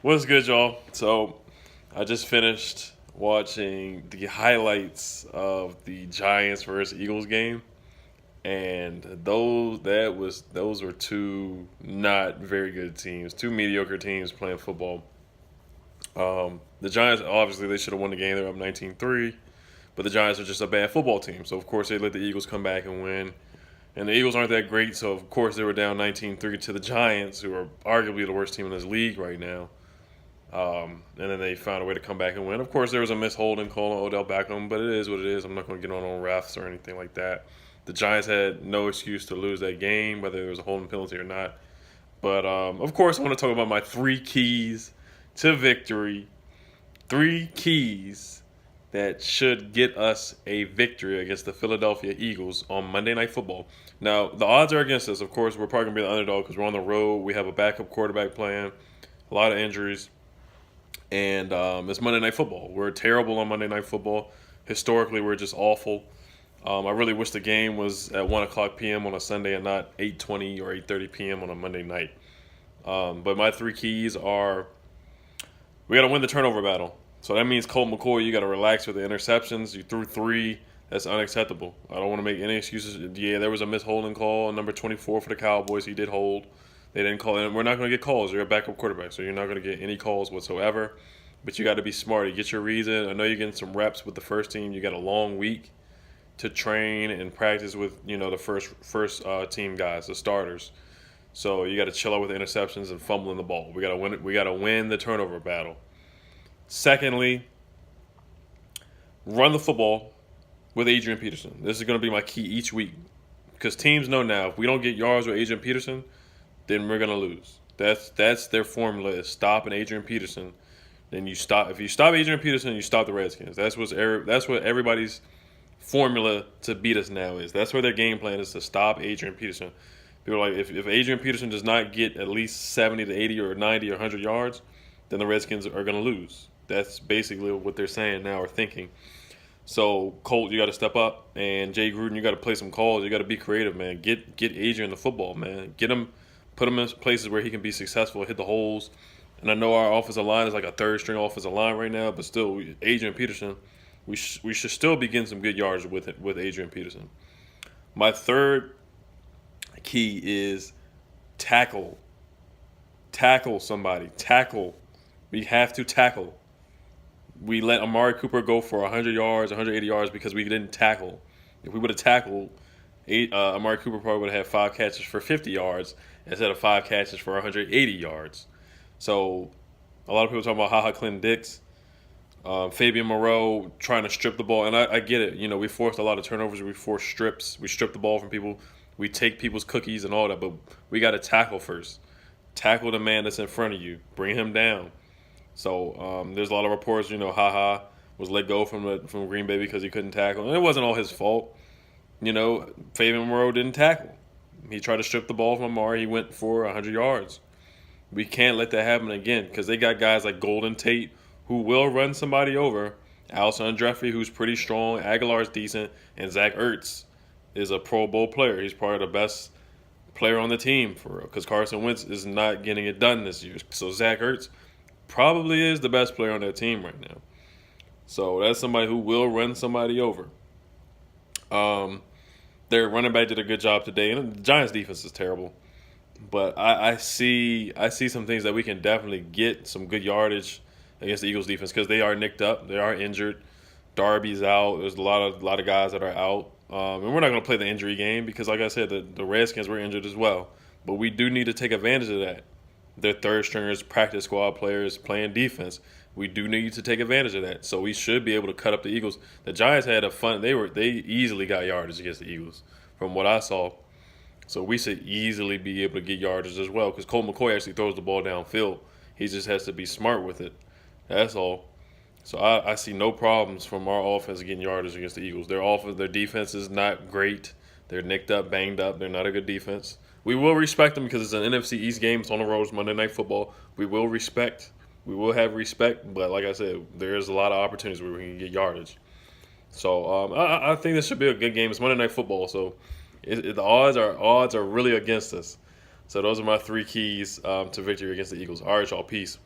What's good, y'all? So, I just finished watching the highlights of the Giants versus Eagles game, and those were two not very good teams, two mediocre teams playing football. The Giants obviously they should have won the game. They're up 19-3, but the Giants are just a bad football team. So of course they let the Eagles come back and win. And the Eagles aren't that great, so of course they were down 19-3 to the Giants, who are arguably the worst team in this league right now. And then they found a way to come back and win. Of course, there was a missed holding call on Odell Beckham, but it is what it is. I'm not going to get on refs or anything like that. The Giants had no excuse to lose that game, whether there was a holding penalty or not. But of course, I want to talk about my three keys to victory. Three keys that should get us a victory against the Philadelphia Eagles on Monday Night Football. Now, the odds are against us. Of course, we're probably going to be the underdog because we're on the road. We have a backup quarterback playing, a lot of injuries. And it's Monday Night Football. We're terrible on Monday Night Football. Historically, we're just awful. I really wish the game was at 1 o'clock p.m. on a Sunday and not 8:20 or 8:30 p.m. on a Monday night. But my three keys are we got to win the turnover battle. So that means Colt McCoy, you got to relax with the interceptions. You threw three. That's unacceptable. I don't want to make any excuses. Yeah, there was a missed holding call on number 24 for the Cowboys. He did hold. They didn't call it. We're not going to get calls. You're a backup quarterback, so you're not going to get any calls whatsoever. But you got to be smart. You get your reads in. I know you're getting some reps with the first team. You got a long week to train and practice with the first team guys, the starters. So you got to chill out with the interceptions and fumbling the ball. We got to win it. We got to win the turnover battle. Secondly, run the football with Adrian Peterson. This is going to be my key each week because teams know now if we don't get yards with Adrian Peterson, then we're gonna lose. That's their formula is stopping Adrian Peterson. Then you stop if you stop Adrian Peterson, you stop the Redskins. That's what everybody's formula to beat us now is. That's what their game plan is to stop Adrian Peterson. People are like if Adrian Peterson does not get at least 70 to 80 or 90 or 100 yards, then the Redskins are gonna lose. That's basically what they're saying now or thinking. So Colt, you got to step up, and Jay Gruden, you got to play some calls. You got to be creative, man. Get Adrian the football, man. Get him, put him in places where he can be successful, hit the holes. And I know our offensive line is like a third string offensive line right now, but still, Adrian Peterson, we should still be getting some good yards with Adrian Peterson. My third key is tackle. Tackle somebody. Tackle. We have to tackle. We let Amari Cooper go for 100 yards, 180 yards because we didn't tackle. If we would have tackled, Amari Cooper probably would have had 5 catches for 50 yards instead of 5 catches for 180 yards. So a lot of people talking about Ha Clinton Dix, Fabian Moreau trying to strip the ball. And I get it. We forced a lot of turnovers. We forced strips. We strip the ball from people. We take people's cookies and all that. But we got to tackle first. Tackle the man that's in front of you. Bring him down. So there's a lot of reports, was let go from Green Bay because he couldn't tackle. And it wasn't all his fault. Fabian Moreau didn't tackle. He tried to strip the ball from Amari. He went for 100 yards. We can't let that happen again because they got guys like Golden Tate who will run somebody over. Alshon Jeffrey, who's pretty strong. Aguilar's decent. And Zach Ertz is a Pro Bowl player. He's probably the best player on the team for real because Carson Wentz is not getting it done this year. So Zach Ertz probably is the best player on that team right now. So that's somebody who will run somebody over. Their running back did a good job today, and the Giants' defense is terrible. But I see some things that we can definitely get some good yardage against the Eagles' defense because they are nicked up, they are injured. Darby's out. There's a lot of guys that are out, and we're not going to play the injury game because, like I said, the Redskins were injured as well. But we do need to take advantage of that. Their third stringers, practice squad players playing defense. We do need to take advantage of that. So we should be able to cut up the Eagles. The Giants had a fun. They easily got yardage against the Eagles, from what I saw. So we should easily be able to get yardage as well because Colt McCoy actually throws the ball downfield. He just has to be smart with it. That's all. So I see no problems from our offense getting yardage against the Eagles. Their defense is not great. They're nicked up, banged up. They're not a good defense. We will respect them because it's an NFC East game. It's on the road. It's Monday Night Football. We will have respect. But like I said, there's a lot of opportunities where we can get yardage. So I think this should be a good game. It's Monday Night Football, so the odds are really against us. So those are my three keys to victory against the Eagles. All right, y'all. Peace.